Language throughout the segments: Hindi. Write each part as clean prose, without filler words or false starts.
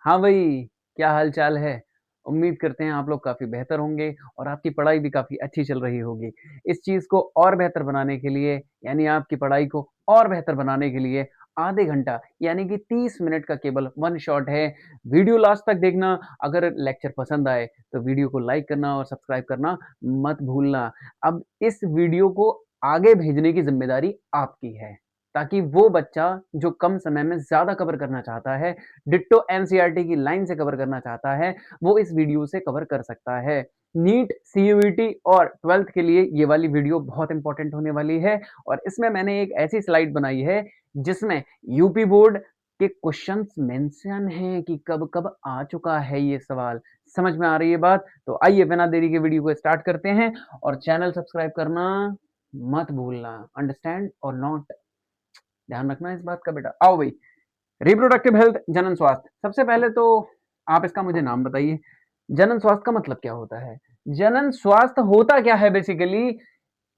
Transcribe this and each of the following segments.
हाँ भाई, क्या हाल चाल है? उम्मीद करते हैं आप लोग काफ़ी बेहतर होंगे और आपकी पढ़ाई भी काफ़ी अच्छी चल रही होगी। इस चीज़ को और बेहतर बनाने के लिए यानी आपकी पढ़ाई को और बेहतर बनाने के लिए आधे घंटा यानी कि 30 मिनट का केवल वन शॉट है। वीडियो लास्ट तक देखना। अगर लेक्चर पसंद आए तो वीडियो को लाइक करना और सब्सक्राइब करना मत भूलना। अब इस वीडियो को आगे भेजने की ज़िम्मेदारी आपकी है, ताकि वो बच्चा जो कम समय में ज़्यादा कवर करना चाहता है, डिट्टो एनसीईआरटी की लाइन से कवर करना चाहता है, वो इस वीडियो से कवर कर सकता है। नीट, सीयूईटी और 12th के लिए ये वाली वीडियो बहुत इंपॉर्टेंट होने वाली है और इसमें मैंने एक ऐसी स्लाइड बनाई है जिसमें यूपी बोर्ड के क्वेश्चंस मेंशन हैं कि कब-कब आ चुका है ये सवाल। समझ में आ रही है बात? तो आइए बिना देरी के वीडियो को स्टार्ट करते हैं और चैनल सब्सक्राइब करना मत भूलना। अंडरस्टैंड और नॉट? ध्यान रखना इस बात का बेटा। आओ भाई, रिप्रोडक्टिव हेल्थ, जनन स्वास्थ्य। सबसे पहले तो आप इसका मुझे नाम बताइए। जनन स्वास्थ्य का मतलब क्या होता है? जनन स्वास्थ्य होता क्या है बेसिकली?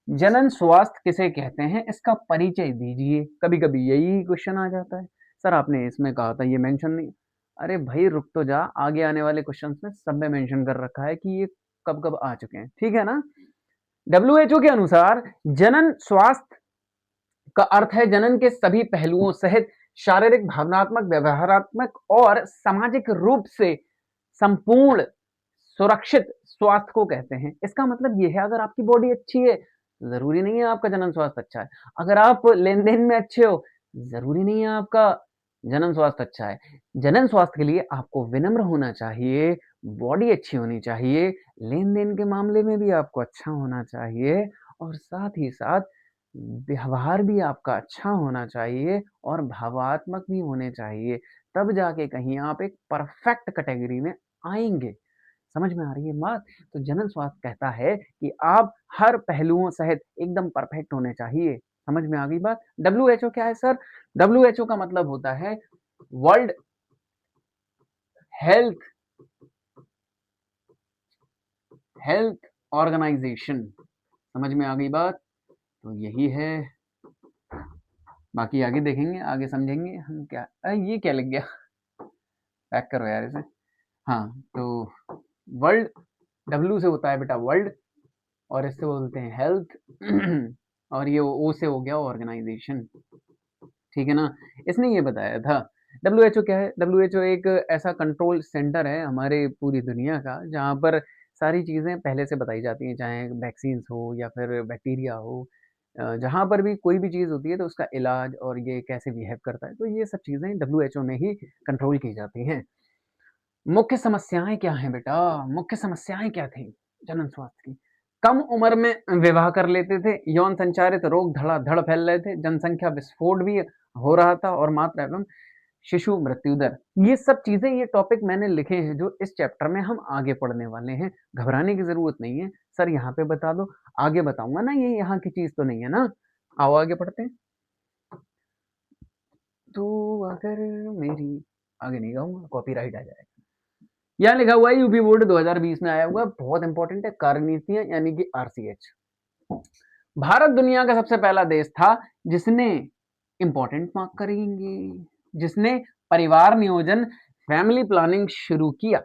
जनन स्वास्थ्य किसे कहते हैं, इसका परिचय दीजिए। कभी कभी यही क्वेश्चन आ जाता है, सर आपने इसमें कहा था ये मेंशन नहीं। अरे भाई रुक तो जा, आगे आने वाले क्वेश्चंस में सब में मेंशन कर रखा है कि ये कब कब आ चुके हैं, ठीक है ना। डब्ल्यूएचओ के अनुसार जनन स्वास्थ्य का अर्थ है जनन के सभी पहलुओं सहित शारीरिक, भावनात्मक, व्यवहारात्मक और सामाजिक रूप से संपूर्ण सुरक्षित स्वास्थ्य को कहते हैं। इसका मतलब यह है अगर आपकी बॉडी अच्छी है, जरूरी नहीं है आपका जनन स्वास्थ्य अच्छा है। अगर आप लेन देन में अच्छे हो, जरूरी नहीं है आपका जनन स्वास्थ्य अच्छा है। जनन स्वास्थ्य के लिए आपको विनम्र होना चाहिए, बॉडी अच्छी होनी चाहिए, लेन देन के मामले में भी आपको अच्छा होना चाहिए और साथ ही साथ व्यवहार भी आपका अच्छा होना चाहिए और भावात्मक भी होने चाहिए। तब जाके कहीं आप एक परफेक्ट कैटेगरी में आएँगे। समझ में आ रही है बात? तो जनन स्वास्थ्य कहता है कि आप हर पहलुओं सहित एकदम परफेक्ट होने चाहिए। समझ में आ गई बात? डब्ल्यूएचओ क्या है सर? डब्ल्यूएचओ का मतलब होता है वर्ल्ड हेल्थ हेल्थ ऑर्गेनाइजेशन। समझ में आ गई बात? तो यही है। बाकी आगे देखेंगे, आगे समझेंगे हम क्या। ये क्या लग गया? पैक करो यार इसे। हाँ, तो वर्ल्ड, डब्ल्यू से होता है बेटा वर्ल्ड और इससे बोलते हैं हेल्थ और ये ओ से हो गया ऑर्गेनाइजेशन, ठीक है ना। इसने ये बताया था। डब्ल्यूएचओ क्या है? डब्ल्यूएचओ एक ऐसा कंट्रोल सेंटर है हमारे पूरी दुनिया का जहाँ पर सारी चीज़ें पहले से बताई जाती हैं, चाहे वैक्सीन्स हो या फिर बैक्टीरिया हो। जहाँ पर भी कोई भी चीज़ होती है तो उसका इलाज और ये कैसे बिहेव करता है, तो ये सब चीज़ें डब्ल्यूएचओ में ही कंट्रोल की जाती हैं। मुख्य समस्याएँ क्या हैं बेटा? मुख्य समस्याएँ क्या थी जनन स्वास्थ्य की? कम उम्र में विवाह कर लेते थे, यौन संचारित रोग धड़ाधड़ फैल रहे थे, जनसंख्या विस्फोट भी हो रहा था और मातृ एवं शिशु मृत्यु दर। ये सब चीज़ें, ये टॉपिक मैंने लिखे हैं जो इस चैप्टर में हम आगे पढ़ने वाले हैं। घबराने की ज़रूरत नहीं है। सर यहाँ पे बता दो, आगे बताऊँगा ना, ये यहाँ की चीज़ तो नहीं है ना। आओ आगे पढ़ते हैं। तो अगर मेरी आगे नहीं गाऊँगा, कॉपीराइट आ जाएगा। यहाँ लिखा हुआ है यूपी बोर्ड 2020 में आया हुआ है, बहुत इंपॉर्टेंट है, कार्यनीतियां यानी कि आरसीएच। भारत दुनिया का सबसे पहला देश था जिसने, इंपॉर्टेंट मार्क करेंगे, जिसने परिवार नियोजन, फैमिली प्लानिंग शुरू किया।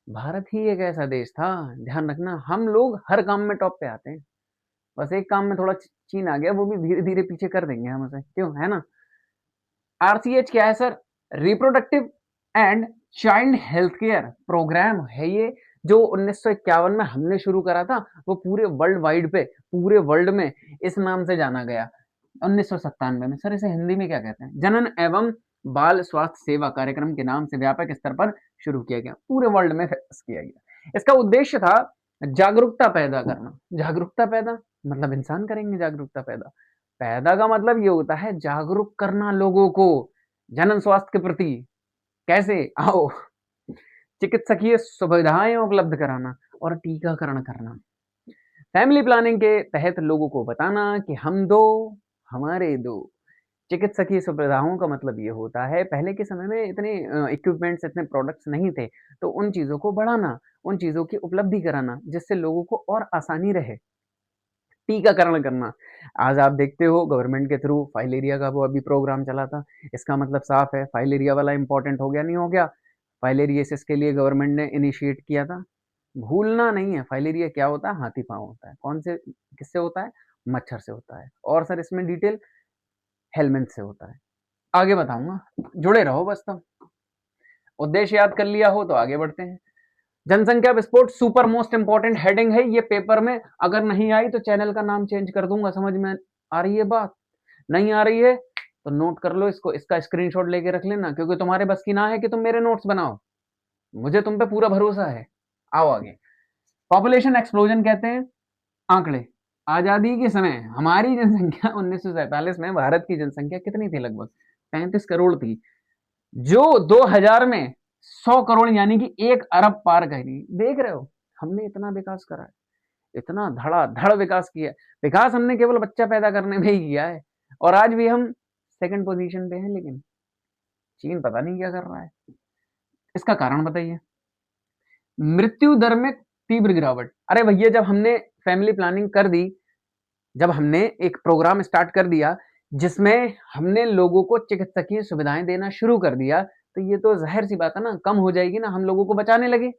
भारत ही एक ऐसा देश था, ध्यान रखना, हम लोग हर काम में टॉप पे आते हैं, बस एक काम में थोड़ा चीन आ गया, वो भी धीरे धीरे पीछे कर देंगे हम उसे, क्यों, है ना। आरसीएच क्या है sir? Reproductive and child health care program है ये, जो 1951 में हमने शुरू करा था। वो पूरे वर्ल्ड वाइड पे, पूरे वर्ल्ड में इस नाम से जाना गया 1997 में। सर इसे हिंदी में क्या कहते हैं? जनन एवं बाल स्वास्थ्य सेवा कार्यक्रम के नाम से व्यापक स्तर पर शुरू किया गया, पूरे वर्ल्ड में फेमस किया गया। इसका उद्देश्य था जागरूकता पैदा करना। जागरूकता पैदा मतलब इंसान करेंगे जागरूकता पैदा। पैदा का मतलब ये होता है जागरूक करना लोगों को जनन स्वास्थ्य के प्रति। कैसे? आओ, चिकित्सकीय सुविधाएं उपलब्ध कराना और टीकाकरण करना। फैमिली प्लानिंग के तहत लोगों को बताना कि हम दो, हमारे दो। चिकित्सकीय सुविधाओं का मतलब ये होता है, पहले के समय में इतने इक्विपमेंट्स, इतने प्रोडक्ट्स नहीं थे, तो उन चीज़ों को बढ़ाना, उन चीज़ों की उपलब्धि कराना जिससे लोगों को और आसानी रहे। टीकाकरण करना। आज आप देखते हो गवर्नमेंट के थ्रू फाइलेरिया का वो अभी प्रोग्राम चला था। इसका मतलब साफ है, फाइलेरिया वाला इंपॉर्टेंट हो गया, नहीं हो गया? फाइलेरियसिस के लिए गवर्नमेंट ने इनिशिएट किया था। भूलना नहीं है, फाइलेरिया क्या होता है? हाथी पाँव होता है। कौन से, किससे होता है? मच्छर से होता है। और सर इसमें डिटेल हेलमेंथ से होता है। आगे बताऊंगा, जुड़े रहो बस। तुम उद्देश्य याद कर लिया हो तो आगे बढ़ते हैं। जनसंख्या विस्फोट सुपर मोस्ट इंपॉर्टेंट हेडिंग है ये पेपर में। अगर नहीं आई तो चैनल का नाम चेंज कर दूंगा। समझ में आ रही है बात? नहीं आ रही है तो नोट कर लो इसको, इसका स्क्रीनशॉट लेके रख लेना, क्योंकि तुम्हारे बस की ना है कि तुम मेरे नोट्स बनाओ। मुझे तुम पे पूरा भरोसा है। आओ आगे। पॉपुलेशन एक्सप्लोजन कहते हैं आंकड़े। आजादी के समय हमारी जनसंख्या 1947 में भारत की जनसंख्या कितनी थी? लगभग 35 करोड़ थी, जो 2000 में 100 करोड़ यानी कि 1 अरब पार करी। देख रहे हो, हमने इतना विकास करा है, इतना धड़ाधड़ विकास किया है। विकास हमने केवल बच्चा पैदा करने में ही किया है, और आज भी हम सेकंड पोजीशन पे हैं। लेकिन चीन पता नहीं क्या कर रहा है। इसका कारण बताइए। मृत्यु दर में तीव्र गिरावट। अरे भैया, जब हमने फैमिली प्लानिंग कर दी, जब हमने एक प्रोग्राम स्टार्ट कर दिया जिसमें हमने लोगों को चिकित्सकीय सुविधाएं देना शुरू कर दिया, तो ये तो जाहिर सी बात है ना, कम हो जाएगी ना, हम लोगों को बचाने लगे।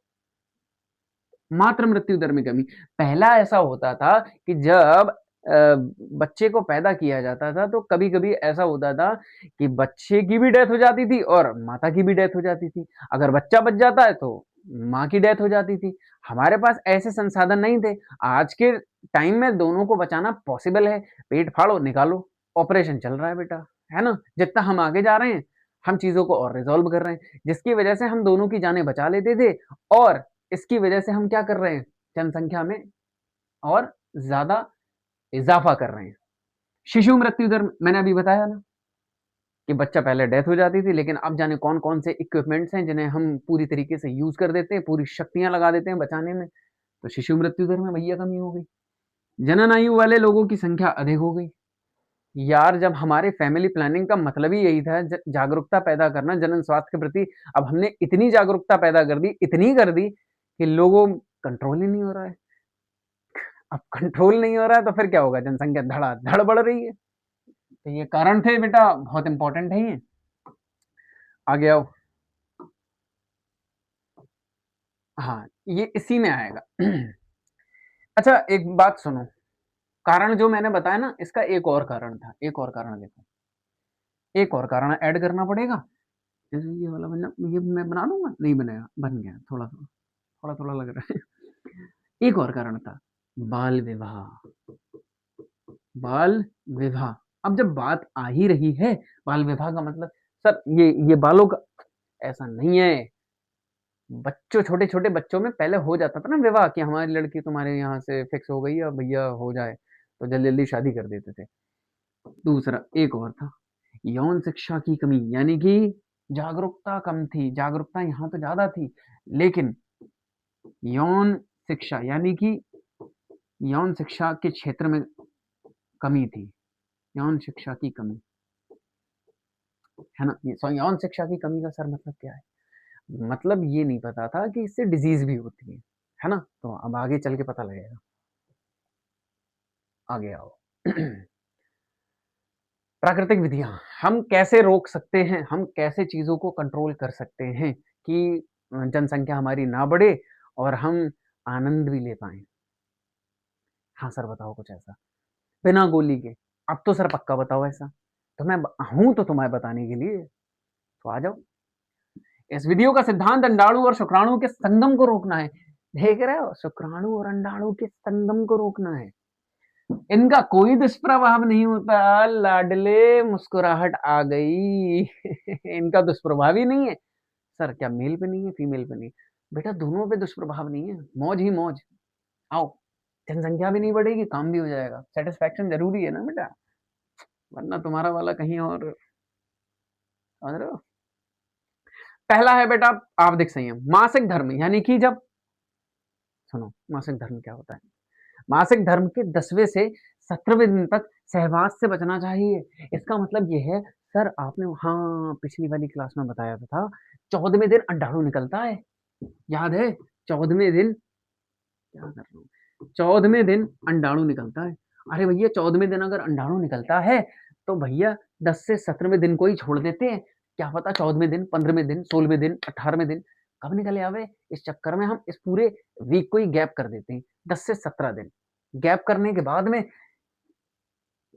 मात्र मृत्यु दर में कमी। पहला ऐसा होता था कि जब बच्चे को पैदा किया जाता था तो कभी कभी ऐसा होता था कि बच्चे की भी डेथ हो जाती थी और माता की भी डेथ हो जाती थी। अगर बच्चा बच जाता है तो माँ की डेथ हो जाती थी। हमारे पास ऐसे संसाधन नहीं थे। आज के टाइम में दोनों को बचाना पॉसिबल है। पेट फाड़ो, निकालो, ऑपरेशन चल रहा है बेटा, है ना। जितना हम आगे जा रहे हैं, हम चीजों को और रिजॉल्व कर रहे हैं, जिसकी वजह से हम दोनों की जानें बचा लेते थे, और इसकी वजह से हम क्या कर रहे हैं? जनसंख्या में और ज्यादा इजाफा कर रहे हैं। शिशु मृत्यु दर मैंने अभी बताया ना कि बच्चा पहले डेथ हो जाती थी, लेकिन अब जाने कौन कौन से इक्विपमेंट्स हैं जिन्हें हम पूरी तरीके से यूज कर देते हैं, पूरी शक्तियां लगा देते हैं बचाने में। तो शिशु मृत्यु दर में भैया कमी हो गई। जनन आयु वाले लोगों की संख्या अधिक हो गई। यार, जब हमारे फैमिली प्लानिंग का मतलब ही यही था जागरूकता पैदा करना जनन स्वास्थ्य के प्रति, अब हमने इतनी जागरूकता पैदा कर दी, इतनी कर दी कि लोगों कंट्रोल ही नहीं हो रहा है। अब कंट्रोल नहीं हो रहा है तो फिर क्या होगा? जनसंख्या धड़ाधड़ बढ़ रही है। तो ये कारण थे बेटा, बहुत इंपॉर्टेंट है ये। आगे आओ। हाँ, ये इसी में आएगा। अच्छा, एक बात सुनो। कारण जो मैंने बताया ना, इसका एक और कारण था। एक और कारण देखो, एक और कारण ऐड करना पड़ेगा। जैसे ये वाला बनना, ये मैं बना दूंगा, नहीं बनेगा, बन गया। थोड़ा थोड़ा थोड़ा थोड़ा लग रहा है। एक और कारण था, बाल विवाह। बाल विवाह। अब जब बात आ ही रही है बाल विवाह का मतलब, सर ये बालों का ऐसा नहीं है। बच्चों, छोटे छोटे बच्चों में पहले हो जाता था ना विवाह, कि हमारी लड़की तुम्हारे यहाँ से फिक्स हो गई है, अब भैया हो जाए, तो जल्दी जल्दी शादी कर देते थे। दूसरा एक और था, यौन शिक्षा की कमी, यानी कि जागरूकता कम थी। जागरूकता यहाँ तो ज्यादा थी, लेकिन यौन शिक्षा, यानी कि यौन शिक्षा के क्षेत्र में कमी थी। यौन शिक्षा की कमी, है ना। यौन शिक्षा की कमी का सर मतलब क्या है? मतलब ये नहीं पता था कि इससे डिजीज भी होती है ना। तो अब आगे चल के पता लगेगा। आगे आओ। प्राकृतिक विधियां, हम कैसे रोक सकते हैं, हम कैसे चीजों को कंट्रोल कर सकते हैं कि जनसंख्या हमारी ना बढ़े और हम आनंद भी ले पाए। हाँ सर, बताओ कुछ ऐसा बिना गोली के। अब तो सर पक्का बताओ ऐसा। तो मैं हूं तो तुम्हें बताने के लिए, तो आ जाओ। इस वीडियो का सिद्धांत अंडाणु और शुक्राणु के संगम को रोकना है। देख रहे हो, शुक्राणु और अंडाणु के संगम को रोकना है। इनका कोई दुष्प्रभाव नहीं होता। लाडले, मुस्कुराहट आ गई। इनका दुष्प्रभाव ही नहीं है। सर क्या मेल पे नहीं है, फीमेल पे नहीं? बेटा दोनों पे दुष्प्रभाव नहीं है, मौज ही मौज। आओ, जनसंख्या भी नहीं बढ़ेगी, काम भी हो जाएगा। सेटिस्फैक्शन जरूरी है ना बेटा, वरना तुम्हारा वाला कहीं और। समझ रहे हो? पहला है बेटा आवधिक संयम। मासिक धर्म, यानी कि जब, सुनो, मासिक धर्म क्या होता है? मासिक धर्म के 10वें से 17वें दिन तक सहवास से बचना चाहिए। इसका मतलब ये है, सर आपने, हाँ, पिछली वाली क्लास में बताया था 14वें दिन अंडाणु निकलता है, याद है? 14वें दिन, क्या कर रहा हूँ, 14वें दिन अंडाणु निकलता है। अरे भैया, 14वें दिन अगर अंडाणु निकलता है तो भैया 10 से 17वें दिन को ही छोड़ देते हैं। क्या पता 14वें दिन, 15वें दिन, 16वें दिन, 18वें दिन कब निकल आवे, इस चक्कर में हम इस पूरे वीक को ही गैप कर देते हैं, 10 से 17 दिन। गैप करने के बाद में,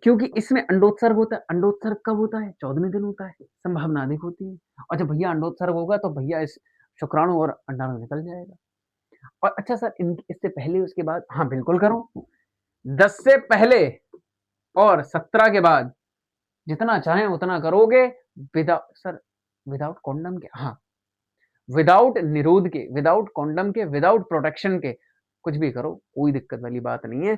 क्योंकि इसमें अंडोत्सर्ग होता है, अंडोत्सर्ग कब होता है? 14वें दिन होता है, संभावना अधिक होती है। और जब भैया अंडोत्सर्ग होगा तो भैया इस शुक्राणु और अंडाणु निकल जाएगा। और अच्छा सर, इससे पहले उसके बाद? हाँ बिल्कुल करो, 10 से पहले और 17 के बाद जितना चाहें उतना करोगे, विदाउट सर, विदाउट कॉन्डम के, हाँ विदाउट निरोध के, विदाउट कॉन्डम के, विदाउट प्रोटेक्शन के, कुछ भी करो, कोई दिक्कत वाली बात नहीं है,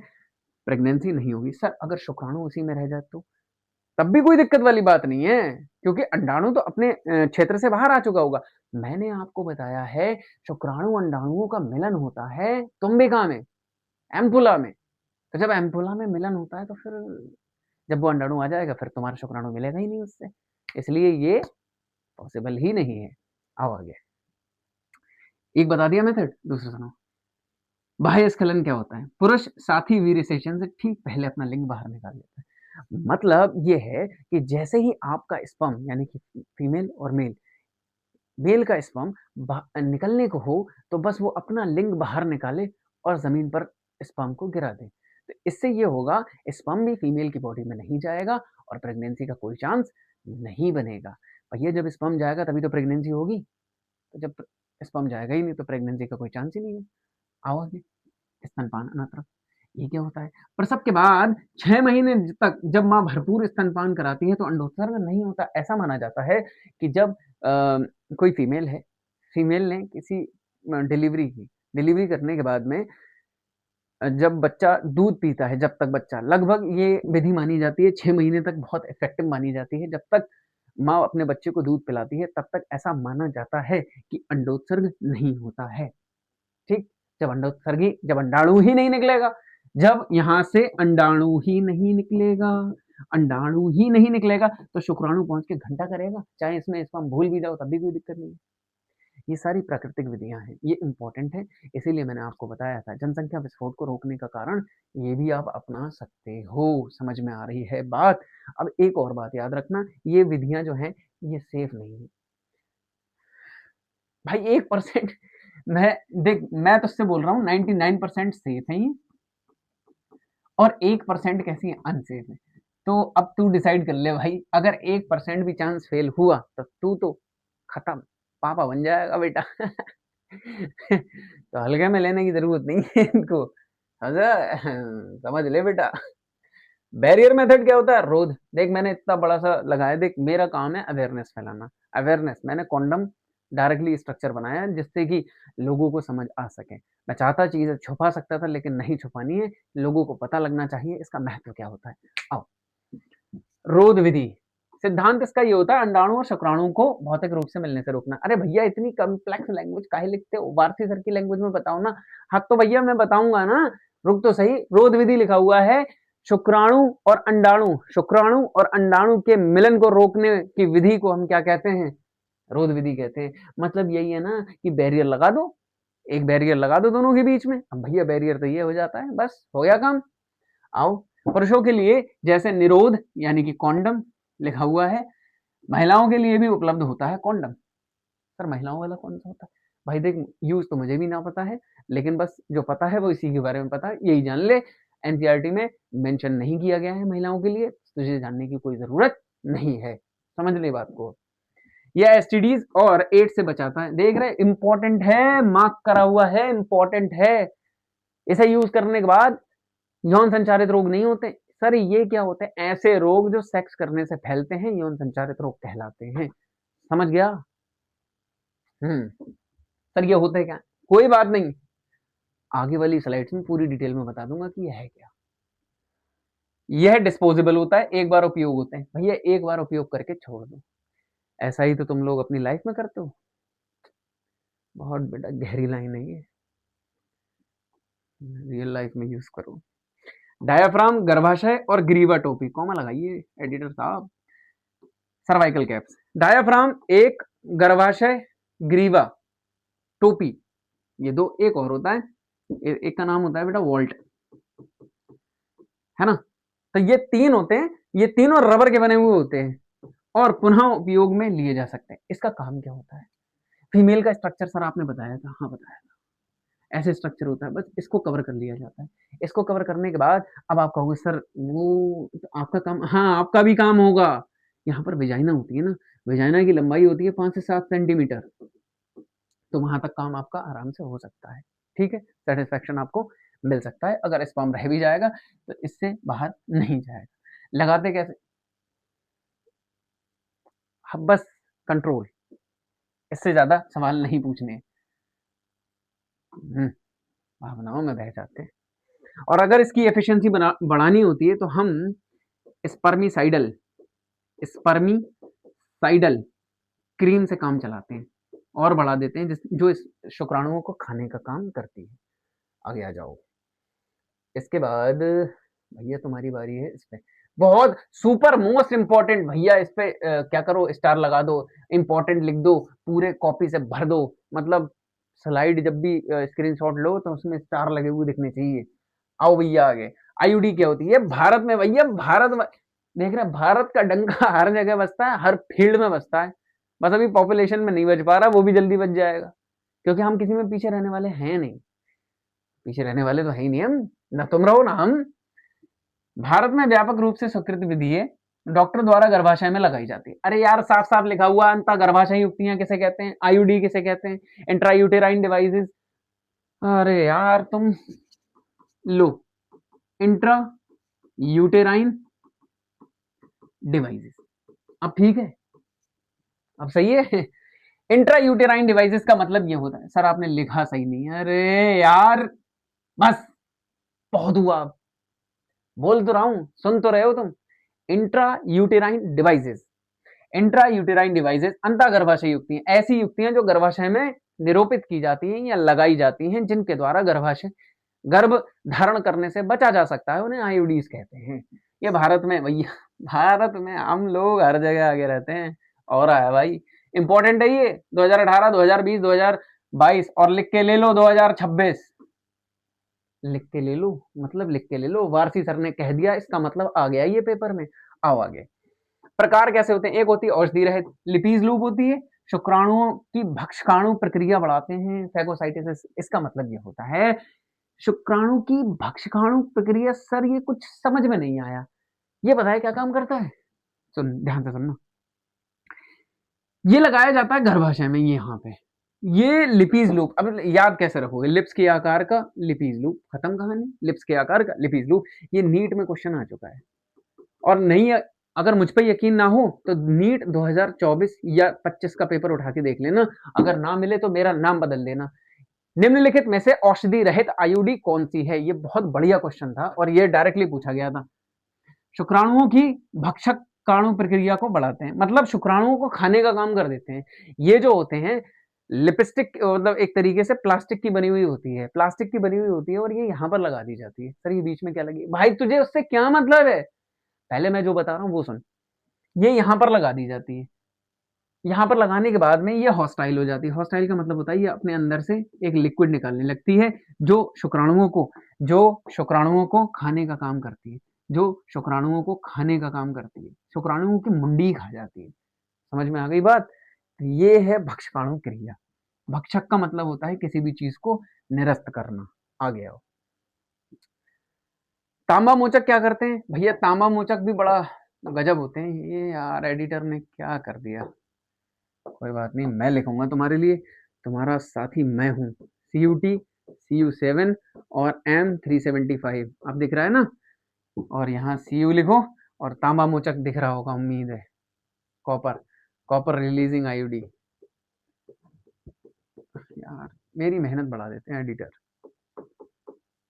प्रेगनेंसी नहीं होगी। सर अगर शुक्राणु उसी में रह जाए तो? तब भी कोई दिक्कत वाली बात नहीं है, क्योंकि अंडाणु तो अपने क्षेत्र से बाहर आ चुका होगा। मैंने आपको बताया है, शुक्राणु अंडाणुओं का मिलन होता है तुम्बिका में, एम्पुला में। तो जब एम्पुला में मिलन होता है तो फिर जब वो अंडाणु आ जाएगा, फिर तुम्हारा शुक्राणु मिलेगा ही नहीं उससे, इसलिए ये पॉसिबल ही नहीं है। आओ आगे, एक बता दिया मेथड, दूसरा सुनो। बाह्य स्खलन क्या होता है? पुरुष साथी वीर्य सेचन से ठीक पहले अपना लिंग बाहर निकाल लेता है। मतलब ये है कि जैसे ही आपका स्पर्म, यानी कि फीमेल और मेल, मेल का स्पर्म निकलने को हो, तो बस वो अपना लिंग बाहर निकाले और जमीन पर स्पर्म को गिरा दे। तो इससे ये होगा, स्पर्म भी फीमेल की बॉडी में नहीं जाएगा और प्रेगनेंसी का कोई चांस नहीं बनेगा। भैया जब स्पर्म जाएगा तभी तो प्रेगनेंसी होगी, तो जब स्पर्म जाएगा ही नहीं तो प्रेगनेंसी का कोई चांस ही नहीं है। आओ आगे, स्तनपान अनात्र, ये क्या होता है? प्रसव के बाद 6 महीने तक जब माँ भरपूर स्तनपान कराती है तो अंडोत्सर्ग नहीं होता। ऐसा माना जाता है कि जब कोई फीमेल है, फीमेल ने किसी डिलीवरी की, डिलीवरी करने के बाद में जब बच्चा दूध पीता है, जब तक बच्चा, लगभग ये विधि मानी जाती है 6 महीने तक बहुत इफेक्टिव मानी जाती है। जब तक माँ अपने बच्चे को दूध पिलाती है तब तक ऐसा माना जाता है कि अंडोत्सर्ग नहीं होता है। ठीक, जब अंडाणु ही नहीं निकलेगा, जब यहाँ से अंडाणु ही नहीं निकलेगा, अंडाणु ही नहीं निकलेगा तो शुक्राणु पहुंच के घंटा करेगा, चाहे इसमें स्पर्म भूल भी जाओ तब भी कोई दिक्कत नहीं है। ये सारी प्राकृतिक विधियां हैं, ये इंपॉर्टेंट है, इसीलिए मैंने आपको बताया था। जनसंख्या विस्फोट को रोकने का कारण ये भी आप अपना सकते हो। समझ में आ रही है बात? अब एक और बात याद रखना, ये विधियां जो हैं ये सेफ नहीं है भाई। 1% मैं देख, मैं तुझसे बोल रहा हूँ 99% सेफ है ये, और 1% कैसी अनसेफ है। तो अब तू डिसाइड कर ले भाई, अगर 1% भी चांस फेल हुआ तो तू तो खत्म, पापा बन जाएगा बेटा। तो हल्के में लेने की जरूरत नहीं है इनको, समझ ले बेटा। बैरियर मेथड क्या होता है? रोध। देख मैंने इतना बड़ा सा लगाया, देख मेरा काम है अवेयरनेस फैलाना, अवेयरनेस। मैंने कॉन्डम डायरेक्टली स्ट्रक्चर बनाया है जिससे कि लोगों को समझ आ सके। मैं चाहता चीजें छुपा सकता था लेकिन नहीं छुपानी है, लोगों को पता लगना चाहिए इसका महत्व क्या होता है। आओ, रोध विधि, सिद्धांत इसका ये होता है, अंडाणु और शुक्राणु को भौतिक रूप से मिलने से रोकना। अरे भैया इतनी कम्प्लेक्स लैंग्वेज काहे लिखते हो? वारसी सर की लैंग्वेज में बताओ ना। हाँ तो भैया मैं बताऊंगा ना, रुक तो सही। रोध विधि लिखा हुआ है, शुक्राणु और अंडाणु, शुक्राणु और अंडाणु के मिलन को रोकने की विधि को हम क्या कहते हैं? रोध विधि कहते हैं। मतलब यही है ना कि बैरियर लगा दो, एक बैरियर लगा दो दोनों के बीच में। अब भैया बैरियर तो ये हो जाता है, बस हो गया काम। आओ, पुरुषों के लिए जैसे निरोध यानी कि कॉन्डम लिखा हुआ है, महिलाओं के लिए भी उपलब्ध होता है कॉन्डम। सर महिलाओं वाला कौन सा होता है? भाई देख, यूज तो मुझे भी ना पता है, लेकिन बस जो पता है वो इसी के बारे में पता है, यही जान ले। एनसीईआरटी में मेंशन नहीं किया गया है महिलाओं के लिए, तुझे जानने की कोई जरूरत नहीं है, समझ ले बात को। यह एसटीडीज और एड्स से बचाता है। देख रहे, इंपॉर्टेंट है, मार्क करा हुआ है, इंपॉर्टेंट है। इसे यूज करने के बाद यौन संचारित रोग नहीं होते। सर ये क्या होते हैं? ऐसे रोग जो सेक्स करने से फैलते हैं यौन संचारित रोग कहलाते हैं। समझ गया? सर ये होते क्या? कोई बात नहीं, आगे वाली स्लाइड्स में पूरी डिटेल में बता दूंगा कि यह है क्या। यह डिस्पोजेबल होता है, एक बार उपयोग होते हैं भैया, एक बार उपयोग करके छोड़ दो। ऐसा ही तो तुम लोग अपनी लाइफ में करते हो। बहुत बेटा गहरी लाइन है ये, रियल लाइफ में यूज करो। डायाफ्राम, गर्भाशय और ग्रीवा टोपी, कॉमा लगाइए एडिटर साहब। सर्वाइकल कैप्स, डायाफ्राम एक, गर्भाशय, ग्रीवा टोपी, ये दो। एक और होता है, एक का नाम होता है बेटा वॉल्ट, है ना? तो ये तीन होते हैं, ये तीनों रबर के बने हुए होते हैं और पुनः उपयोग में लिए जा सकते हैं। इसका काम क्या होता है? फीमेल का स्ट्रक्चर सर आपने बताया था, हाँ बताया था, ऐसे स्ट्रक्चर होता है, बस इसको कवर कर लिया जाता है। इसको कवर करने के बाद अब आप कहोगे सर वो तो आपका काम, हाँ आपका भी काम होगा। यहाँ पर वेजाइना होती है ना, वेजाइना की लंबाई होती है 5 से 7 सेंटीमीटर, तो वहां तक काम आपका आराम से हो सकता है। ठीक है, सेटिस्फेक्शन आपको मिल सकता है। अगर स्पर्म रह भी जाएगा तो इससे बाहर नहीं जाएगा। लगाते कैसे? बस कंट्रोल, इससे ज्यादा सवाल नहीं पूछने। भावनाओं में बह जाते हैं। और अगर इसकी एफिशिएंसी बढ़ानी होती है तो हम स्पर्मिसाइडल स्पर्मिसाइडल क्रीम से काम चलाते हैं और बढ़ा देते हैं, जो इस शुक्राणुओं को खाने का काम करती है। आगे आ जाओ। इसके बाद भैया तुम्हारी बारी है। इस पे बहुत सुपर मोस्ट इंपॉर्टेंट भैया, इस पे क्या करो, स्टार लगा दो, इंपॉर्टेंट लिख दो, पूरे कॉपी से भर दो। मतलब स्लाइड जब भी स्क्रीनशॉट लो तो उसमें स्टार लगे हुए दिखने चाहिए। आओ भैया आगे। आईयूडी क्या होती है भारत में? भैया भारत में देख रहे हैं, भारत का डंका हर जगह बजता है, हर फील्ड में बजता है। बस अभी पॉपुलेशन में नहीं बज पा रहा, वो भी जल्दी बच जाएगा, क्योंकि हम किसी में पीछे रहने वाले हैं नहीं। पीछे रहने वाले तो है ही नहीं हम, ना तुम रहो ना हम। भारत में व्यापक रूप से स्वीकृत विधि है, डॉक्टर द्वारा गर्भाशय में लगाई जाती है। अरे यार साफ साफ लिखा हुआ, अंतः गर्भाशय युक्तियां किसे कहते हैं, आईयूडी किसे कहते हैं, इंट्रायूटेराइन डिवाइसेस। अरे यार तुम लो, इंट्रा यूटेराइन डिवाइसेस। अब ठीक है, अब सही है। इंट्रा यूटेराइन डिवाइसेस का मतलब ये होता है, सर आपने लिखा सही नहीं है। अरे यार बस बहुत हुआ, बोल तो रहा हूं, सुन तो रहे हो तुम। Intra uterine devices, intra uterine devices अंतः गर्भाशय युक्तियां, ऐसी युक्तियां जो गर्भाशय में निरूपित की जाती हैं या लगाई जाती हैं, जिनके द्वारा गर्भाशय गर्भ धारण करने से बचा जा सकता है, उन्हें आईयूडीज कहते हैं। ये भारत में भैया, भारत में हम लोग हर जगह आगे रहते हैं। और आया भाई, इंपॉर्टेंट है ये, 2018 2020 2022 और लिख के ले लो 2026। लिख के ले लो, मतलब लिख के ले लो, वारसी सर ने कह दिया, इसका मतलब आ गया ये पेपर में। आओ आगे। प्रकार कैसे होते हैं? एक होती है औषधि रहित लिपीज लूप होती है, शुक्राणुओं की भक्षकाणु प्रक्रिया बढ़ाते हैं, फैगोसाइटोसिस। इसका मतलब ये होता है शुक्राणु की भक्षकाणु प्रक्रिया। सर ये कुछ समझ में नहीं आया, ये बताए क्या काम करता है? सुन ध्यान से सुनना। ये लगाया जाता है गर्भाशय में, ये यहाँ पे, ये लिपीज लूप। अब याद कैसे रखोगे? लिप्स के आकार का लिपीज लूप, खत्म कहानी। लिप्स के आकार का लिपीज लूप, ये नीट में क्वेश्चन आ चुका है। और नहीं, अगर मुझ पर यकीन ना हो तो नीट 2024 या 25 का पेपर उठा के देख लेना, अगर ना मिले तो मेरा नाम बदल देना। निम्नलिखित में से औषधि रहित आईयूडी कौन सी है? ये बहुत बढ़िया क्वेश्चन था और ये डायरेक्टली पूछा गया था। शुक्राणुओं की भक्षक काणु प्रक्रिया को बढ़ाते हैं, मतलब शुक्राणुओं को खाने का काम कर देते हैं। ये जो होते हैं लिपस्टिक, मतलब एक तरीके से प्लास्टिक की बनी हुई होती है, प्लास्टिक की बनी हुई होती है, और ये यहाँ पर लगा दी जाती है। सर ये बीच में क्या लगी? भाई तुझे उससे क्या मतलब है? पहले मैं जो बता रहा हूँ वो सुन। ये यहाँ पर लगा दी जाती है, यहाँ पर लगाने के बाद में ये हॉस्टाइल हो जाती है। हॉस्टाइल का मतलब होता है ये अपने अंदर से एक लिक्विड निकालने लगती है, जो शुक्राणुओं को खाने का काम करती है, जो शुक्राणुओं को खाने का काम करती है, शुक्राणुओं की मुंडी खा जाती है। समझ में आ गई बात? ये है भक्षकाणु क्रिया। भक्षक का मतलब होता है किसी भी चीज को निरस्त करना। आ गया हो। तांबा मोचक क्या करते हैं? भैया तांबा मोचक भी बड़ा गजब होते हैं। ये यार एडिटर ने क्या कर दिया, कोई बात नहीं, मैं लिखूंगा तुम्हारे लिए, तुम्हारा साथी मैं हूँ। CU7 और M375 अब दिख रहा है ना, और यहाँ CU लिखो, और तांबा मोचक दिख रहा होगा उम्मीद है। Copper, copper releasing IUD. यार मेरी मेहनत बढ़ा देते हैं एडिटर।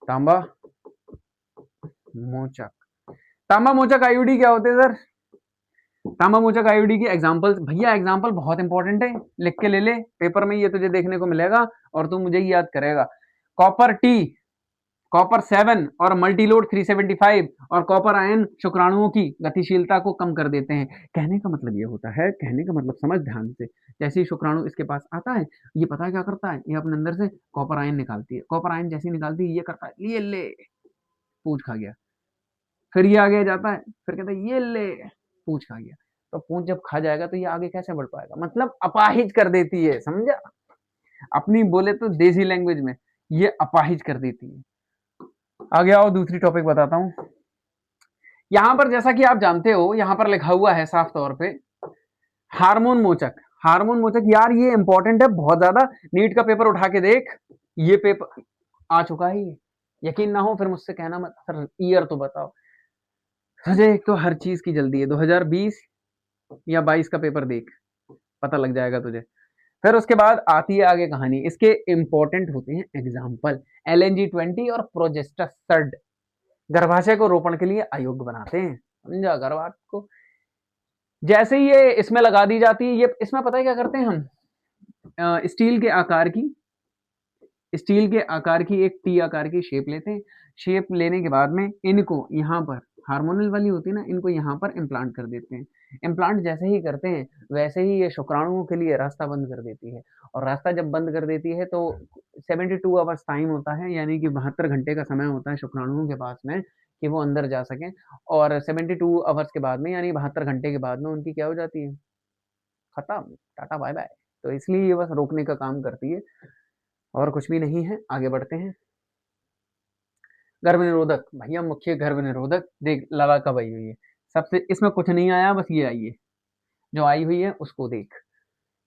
तांबा मोचक, तांबा मोचक आईयूडी क्या होते हैं सर? तांबा मोचक आईयूडी की एग्जांपल्स, भैया एग्जांपल बहुत इंपॉर्टेंट है, लिख के ले ले, पेपर में ये तुझे देखने को मिलेगा और तू मुझे ही याद करेगा। कॉपर टी, कॉपर 7 और मल्टीलोड 375 और कॉपर आयन शुक्राणुओं की गतिशीलता को कम कर देते हैं। कहने का मतलब ये होता है, कहने का मतलब समझ ध्यान से, जैसे ही शुक्राणु इसके पास आता है, ये पता है क्या करता है, ये अपने अंदर से कॉपर आयन निकालती है। कॉपर आयन जैसी निकालती है, ये करता है ये ले, पूछ खा गया। फिर ये आगे जाता है, फिर कहता है ये ले, पूछ खा गया। तो पूंछ जब खा जाएगा तो ये आगे कैसे बढ़ पाएगा, मतलब अपाहिज कर देती है, समझा? अपनी बोले तो देसी लैंग्वेज में ये अपाहिज कर देती है। आगे आओ, दूसरी टॉपिक बताता हूं। यहां पर जैसा कि आप जानते हो, यहां पर लिखा हुआ है साफ तौर पे हार्मोन मोचक। हार्मोन मोचक यार ये इंपॉर्टेंट है बहुत ज्यादा, नीट का पेपर उठा के देख, ये पेपर आ चुका है ये, यकीन ना हो फिर मुझसे कहना मत सर ईयर तो बताओ। तुझे एक तो हर चीज की जल्दी है, 2020 या 22 का पेपर देख, पता लग जाएगा तुझे। फिर उसके बाद आती है आगे कहानी, इसके इंपॉर्टेंट होते हैं एग्जाम्पल। LNG-20 और प्रोजेस्टेसड गर्भाशय को रोपण के लिए अयोग्य बनाते हैं, समझा? गर्भाशय को जैसे ही ये इसमें लगा दी जाती है, ये इसमें पता है क्या करते हैं हम, स्टील के आकार की, स्टील के आकार की एक टी आकार की शेप लेते हैं। शेप लेने के बाद में इनको यहाँ पर हार्मोनल वाली होती है ना, इनको यहाँ पर इम्प्लांट कर देते हैं। इम्प्लांट जैसे ही करते हैं वैसे ही ये शुक्राणुओं के लिए रास्ता बंद कर देती है, और रास्ता जब बंद कर देती है तो 72 आवर्स टाइम होता है, यानी कि 72 घंटे का समय होता है शुक्राणुओं के पास में कि वो अंदर जा सकें। और 72 आवर्स के बाद में, यानी 72 घंटे के बाद में उनकी क्या हो जाती है, खत्म, टाटा बाय बाय। तो इसलिए ये बस रोकने का काम करती है और कुछ भी नहीं है। आगे बढ़ते हैं। गर्भ निरोधक, भैया मुख्य गर्भ निरोधक देख लवा कब आई हुई है, सबसे इसमें कुछ नहीं आया, बस ये आई है, जो आई हुई है उसको देख।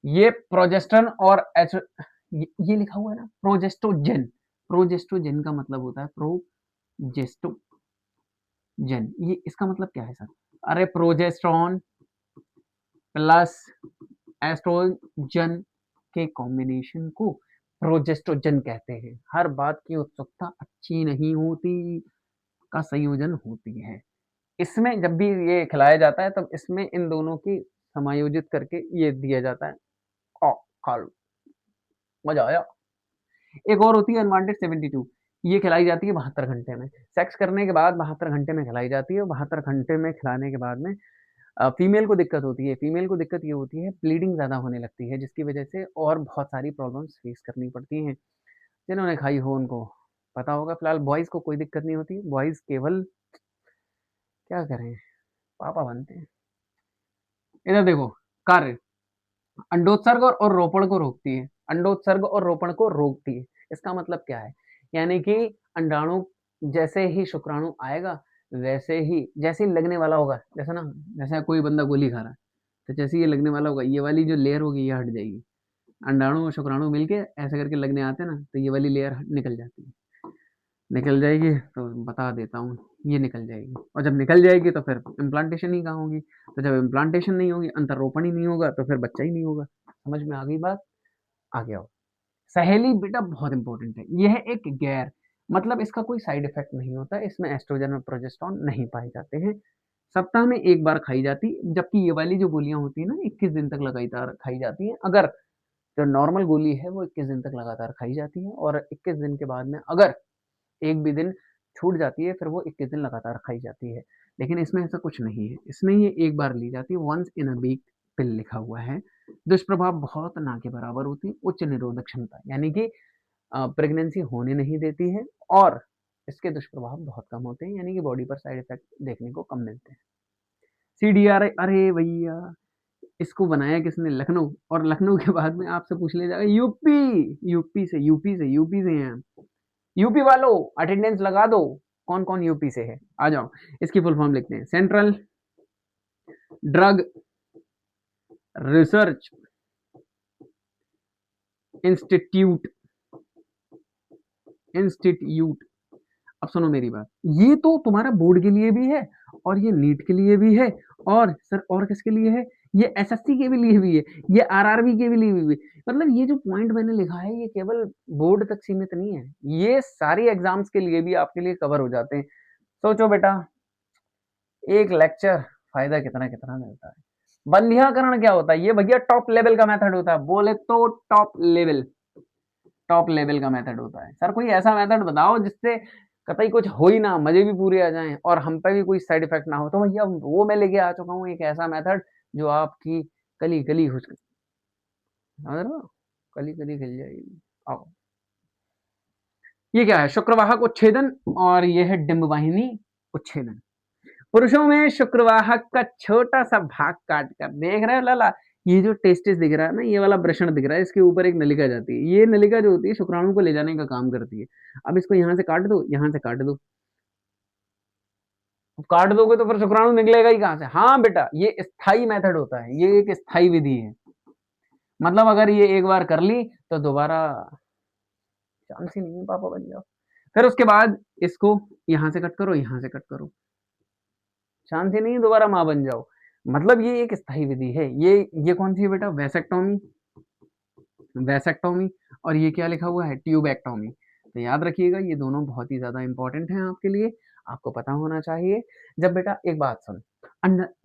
ये प्रोजेस्टेरोन और एच, ये लिखा हुआ है ना प्रोजेस्टोजेन। प्रोजेस्टोजेन का मतलब होता है प्रोजेस्टोजेन, ये इसका मतलब क्या है सर? अरे प्रोजेस्टेरोन प्लस एस्ट्रोजन के कॉम्बिनेशन को प्रोजेस्टोजन कहते हैं। हर बात की उत्सुकता अच्छी नहीं होती, का संयोजन होती है। इसमें जब भी ये खिलाया जाता है तब इसमें इन दोनों की समायोजित करके ये दिया जाता है। खा लो, मजा आया। एक और होती है अनवांटेड 72, ये खिलाई जाती है 72 घंटे में। सेक्स करने के बाद 72 घंटे में खिलाई जाती है। 72 घंटे में खिलाने के बाद में फीमेल को दिक्कत होती है। फीमेल को दिक्कत ये होती है ब्लीडिंग ज़्यादा होने लगती है, जिसकी वजह से और बहुत सारी प्रॉब्लम्स फेस करनी पड़ती हैं। जिन्होंने खाई हो उनको पता होगा। फिलहाल बॉयज़ को कोई दिक्कत नहीं होती, बॉयज़ केवल क्या करें, पापा बनते हैं। इधर देखो, कार्य अंडोत्सर्ग और रोपण को रोकती है। अंडोत्सर्ग और रोपण को रोकती है, इसका मतलब क्या है? यानी कि अंडाणु जैसे ही शुक्राणु आएगा, वैसे ही जैसे ही लगने वाला होगा, जैसे ना, जैसे कोई बंदा गोली खा रहा है, तो जैसे ही ये लगने वाला होगा, ये वाली जो लेयर होगी ये हट जाएगी। अंडाणु और शुक्राणु मिलके ऐसे करके लगने आते हैं ना, तो ये वाली लेयर निकल जाती है। निकल जाएगी तो बता देता हूँ, ये निकल जाएगी, और जब निकल जाएगी तो फिर इम्प्लांटेशन ही कहाँ होगी? तो जब इम्प्लांटेशन नहीं होगी, अंतरोपण ही नहीं होगा, तो फिर बच्चा ही नहीं होगा। समझ में आ गई बात? आ गया हो। सहेली बेटा बहुत इंपॉर्टेंट है। यह एक गैर, मतलब इसका कोई साइड इफेक्ट नहीं होता, इसमें एस्ट्रोजन और प्रोजेस्टेरोन नहीं पाए जाते हैं। सप्ताह में एक बार खाई जाती, जबकि ये वाली जो गोलियां होती है ना 21 दिन तक लगातार खाई जाती हैं। अगर जो नॉर्मल गोली है वो 21 दिन तक लगातार खाई जाती है, और 21 दिन के बाद में अगर एक भी दिन छूट जाती है, फिर वो 21 दिन लगातार खाई जाती है। लेकिन इसमें ऐसा कुछ नहीं है, इसमें ये एक बार ली जाती है, वंस इन अ वीक पिल लिखा हुआ है। दुष्प्रभाव बहुत ना के बराबर होती है। उच्च निरोधक क्षमता, यानी कि प्रेगनेंसी होने नहीं देती है, और इसके दुष्प्रभाव बहुत कम होते हैं, यानी कि बॉडी पर साइड इफेक्ट देखने को कम मिलते हैं। CDR, अरे भैया इसको बनाया किसने? लखनऊ। और लखनऊ के बाद में आपसे पूछ लिया जाएगा यूपी, यूपी से हैं। यूपी वालों अटेंडेंस लगा दो, कौन कौन यूपी से है, आ जाओ। इसकी फुल फॉर्म लिखते हैं, central drug research institute. Institute, अब सुनो मेरी बात, ये तो तुम्हारा बोर्ड के लिए भी है, और ये नीट के लिए भी है, और सर और किसके लिए है? ये एसएससी के भी लिए भी है, ये आरआरबी के भी लिए भी है। मतलब ये जो पॉइंट मैंने लिखा है ये केवल बोर्ड तक सीमित नहीं है, ये सारी एग्जाम्स के लिए भी आपके लिए कवर हो जाते हैं। सोचो बेटा, एक लेक्चर फायदा कितना कितना मिलता है। बंध्याकरण क्या होता है? ये भैया टॉप लेवल का मेथड होता है, बोले तो टॉप लेवल का मेथड होता है। सर कोई ऐसा मेथड बताओ जिससे कतई कुछ हो ही ना, मजे भी पूरे आ जाएं और हम पे भी कोई साइड इफेक्ट ना हो। तो भैया वो मैं लेके आ चुका हूँ, एक ऐसा मेथड जो आपकी कली कली खुश, समझ रहे हो, कली कली खिल जाएगी। आओ, ये क्या है? शुक्रवाहक उच्छेदन, और ये है डिंब वाहिनी उच्छेदन। पुरुषों में शुक्रवाहक का छोटा सा भाग काट कर, देख रहे हो लाला, ये जो टेस्टिस दिख रहा है ना, ये वाला वृषण दिख रहा है, इसके ऊपर एक नलिका जाती है। ये नलिका जो होती है शुक्राणु को ले जाने का काम करती है। अब इसको यहाँ से काट दो, यहाँ से काट दो, काट दोगे तो फिर शुक्राणु निकलेगा ही कहाँ से? हाँ बेटा, ये स्थाई मेथड होता है, ये एक स्थाई विधि है। मतलब अगर ये एक बार कर ली तो दोबारा चांस ही नहीं है, पापा बन जाओ। फिर उसके बाद इसको यहाँ से कट करो, यहाँ से कट करो, चांस ही नहीं है दोबारा माँ बन जाओ। मतलब ये एक स्थाई विधि है। ये कौन सी है बेटा? Vasectomy, vasectomy. और ये क्या लिखा हुआ है? ट्यूबेक्टोमी। तो याद रखिएगा, ये दोनों बहुत ही ज्यादा इंपॉर्टेंट हैं आपके लिए, आपको पता होना चाहिए। जब बेटा एक बात सुन,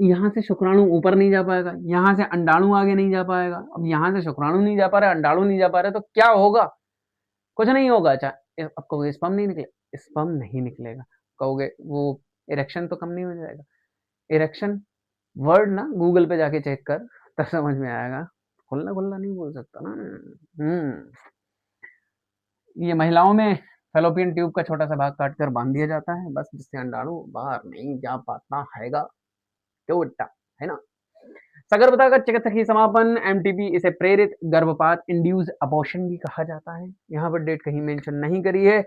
यहाँ से शुक्राणु ऊपर नहीं जा पाएगा, यहाँ से अंडाणु आगे नहीं जा पाएगा। अब यहाँ से शुक्राणु नहीं जा पा रहा, अंडाणु नहीं जा पा रहा, तो क्या होगा? कुछ नहीं होगा। अब कहोगे स्पर्म नहीं निकले, स्पर्म नहीं निकलेगा। कहोगे वो इरेक्शन तो कम नहीं हो जाएगा? इरेक्शन वर्ड ना गूगल पे जाके चेक कर, तब समझ में आएगा। खुल्ला खुल्ला नहीं बोल सकता ना। ये महिलाओं में फेलोपियन ट्यूब का छोटा सा भाग काट कर बांध दिया जाता है, बस, जिससे अंडाणु बाहर नहीं जा पाता हैगा। क्यों बेटा, है ना? सगर्भता का चिकित्सकीय समापन, एमटीपी, इसे प्रेरित गर्भपात, इंड्यूस अबॉर्शन भी कहा जाता है। यहाँ पर डेट कहीं मेंशन नहीं करी है,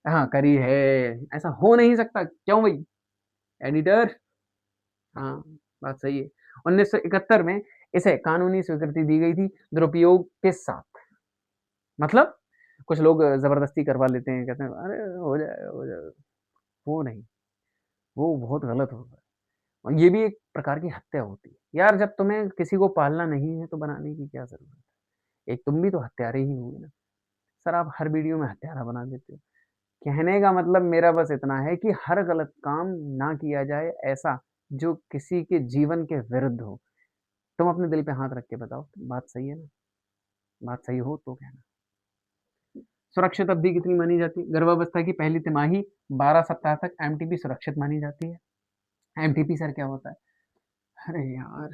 हाँ करी है। ऐसा हो नहीं सकता, क्यों भाई एडिटर? हाँ, बात सही है। 1971 में इसे कानूनी स्वीकृति दी गई थी दुरुपयोग के साथ। मतलब कुछ लोग जबरदस्ती करवा लेते हैं, कहते हैं अरे हो जाएगा हो जाएगा, वो नहीं, वो बहुत गलत होता है। और ये भी एक प्रकार की हत्या होती है यार। जब तुम्हें किसी को पालना नहीं है तो बनाने की क्या जरूरत है? एक तुम भी तो हत्यारे ही हुए ना सर, आप हर वीडियो में हत्यारा बना देते हो। कहने का मतलब मेरा बस इतना है कि हर गलत काम ना किया जाए, ऐसा जो किसी के जीवन के विरुद्ध हो। तुम अपने दिल पे हाथ रख के बताओ, बात सही है ना? बात सही हो तो कहना। सुरक्षित अवधि कितनी मानी जाती है? गर्भावस्था की पहली तिमाही 12 सप्ताह तक एमटीपी सुरक्षित मानी जाती है। एमटीपी सर क्या होता है? अरे यार,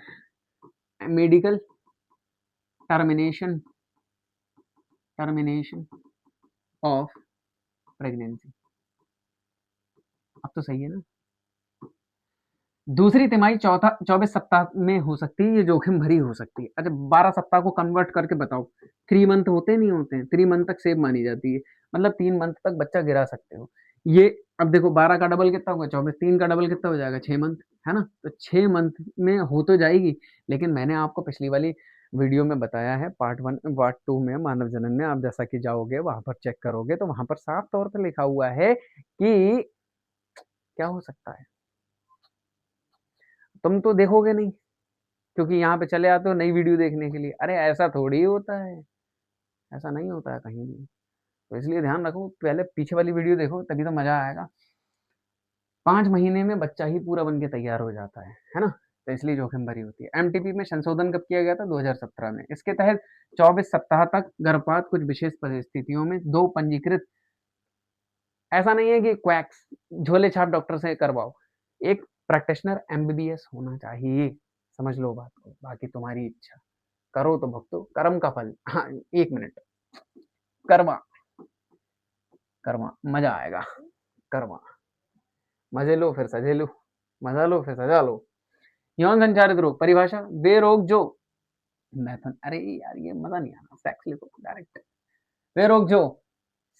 medical termination, termination of pregnancy. अब तो सही है ना? दूसरी तिमाही 24 सप्ताह में हो सकती है, ये जोखिम भरी हो सकती है। अच्छा, 12 सप्ताह को कन्वर्ट करके बताओ, 3 मंथ होते नहीं होते हैं? 3 मंथ तक सेव मानी जाती है, मतलब 3 मंथ तक बच्चा गिरा सकते हो। ये अब देखो, 12 का डबल कितना होगा? 24। 3 का डबल कितना हो जाएगा? 6 मंथ, है ना? तो 6 मंथ में हो तो जाएगी। लेकिन मैंने आपको पिछली वाली वीडियो में बताया है, पार्ट 1 पार्ट 2 में, मानव जनन में, आप जैसा कि जाओगे वहां पर चेक करोगे तो वहां पर साफ तौर पर लिखा हुआ है कि क्या हो सकता है। तुम तो देखोगे नहीं, क्योंकि यहाँ पे चले आते हो नई वीडियो देखने के लिए। अरे ऐसा थोड़ी होता है, ऐसा नहीं होता है कहीं भी। तो इसलिए ध्यान रखो, पहले पीछे वाली वीडियो देखो, तभी तो मजा आएगा। 5 महीने में बच्चा ही पूरा बन के तैयार हो जाता है ना? तो इसलिए जोखिम भरी होती है। एमटीपी में संशोधन कब किया गया था? 2017 में। इसके तहत 24 सप्ताह तक गर्भपात कुछ विशेष परिस्थितियों में 2 पंजीकृत, ऐसा नहीं है कि क्वैक्स झोले छाप डॉक्टर से करवाओ, एक प्रैक्टिशनर एमबीबीएस होना चाहिए। समझ लो बात को, बाकी तुम्हारी इच्छा, करो तो भुगतो कर्म का फल। हाँ, 1 मिनट, कर्मा, कर्मा मजा आएगा, कर्मा। मजे लो फिर सजे लो, मजा लो फिर सजा लो। यौन संचारित रोग परिभाषा, वे रोग जो मैथन, अरे यार ये मजा नहीं आना, सेक्स लिखो डायरेक्ट। वे रोग जो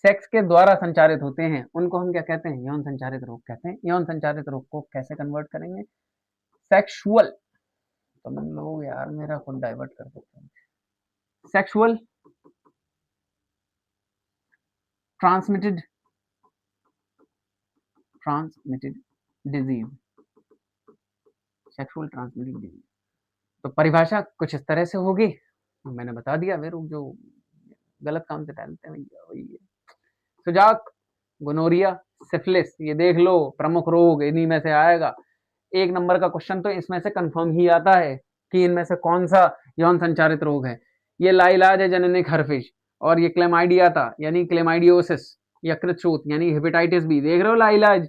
सेक्स के द्वारा संचारित होते हैं उनको हम क्या कहते हैं? यौन संचारित रोग कहते हैं। यौन संचारित रोग को कैसे कन्वर्ट करेंगे? सेक्सुअल। तुम लोग यार मेरा खुद डाइवर्ट कर देते हैं। Sexual transmitted, transmitted disease, sexual transmitted disease. तो परिभाषा कुछ इस तरह से होगी, मैंने बता दिया। वे रोग जो गलत काम से टहलते हैं भैया, वही है। सुजाक, गोनोरिया, सिफिलिस, ये देख लो प्रमुख रोग इन्हीं में से आएगा। 1 नंबर का क्वेश्चन तो इसमें से कंफर्म ही आता है कि इनमें से कौन सा यौन संचारित रोग है। ये लाइलाज है जननिक हर्पिस, और ये क्लेमाइडिया था यानी क्लेमाइडियोसिस, यकृत यानी हेपेटाइटिस बी। देख रहे हो लाइलाज,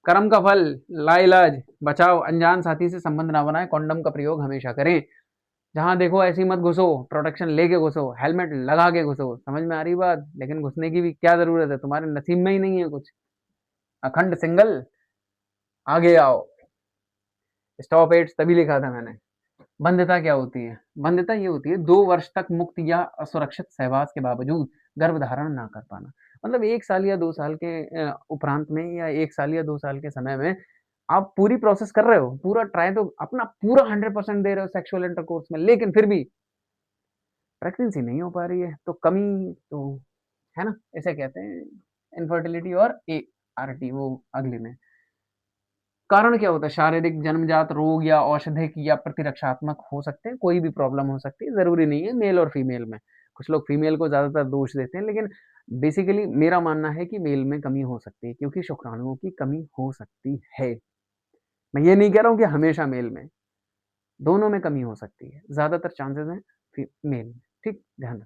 कर्म का फल, लाइलाज। बचाओ, अनजान साथी से संबंध ना बनाए, कॉन्डम का प्रयोग हमेशा करें। जहां देखो ऐसी मत घुसो, प्रोटेक्शन लेके घुसो, हेलमेट लगा के घुसो। समझ में आ रही बात? लेकिन घुसने की भी क्या जरूरत है, तुम्हारे नसीब में ही नहीं है कुछ। अखंड सिंगल, आगे आओ। स्टॉप एड्स तभी लिखा था मैंने। वंध्यता क्या होती है? वंध्यता ये होती है 2 वर्ष तक मुक्त या असुरक्षित सहवास के बावजूद गर्भधारण ना कर पाना। मतलब 1 साल या 2 साल के उपरांत में या 1 साल या 2 साल के समय में आप पूरी प्रोसेस कर रहे हो, पूरा ट्राई तो अपना पूरा 100% दे रहे हो सेक्सुअल इंटरकोर्स में, लेकिन फिर भी प्रेगनेंसी नहीं हो पा रही है, तो कमी तो है ना? इसे कहते हैं इनफर्टिलिटी और ART वो अगले में। कारण क्या होता है? शारीरिक, जन्मजात रोग या औषधिक या प्रतिरक्षात्मक हो सकते हैं, कोई भी प्रॉब्लम हो सकती है, ज़रूरी नहीं है मेल और फीमेल में। कुछ लोग फीमेल को ज़्यादातर दोष देते हैं, लेकिन बेसिकली मेरा मानना है कि मेल में कमी हो सकती है, क्योंकि शुक्राणुओं की कमी हो सकती है। मैं ये नहीं कह रहा हूँ कि हमेशा मेल में, दोनों में कमी हो सकती है। ज़्यादातर चांसेस हैं मेल में, ठीक? ध्यान रखें।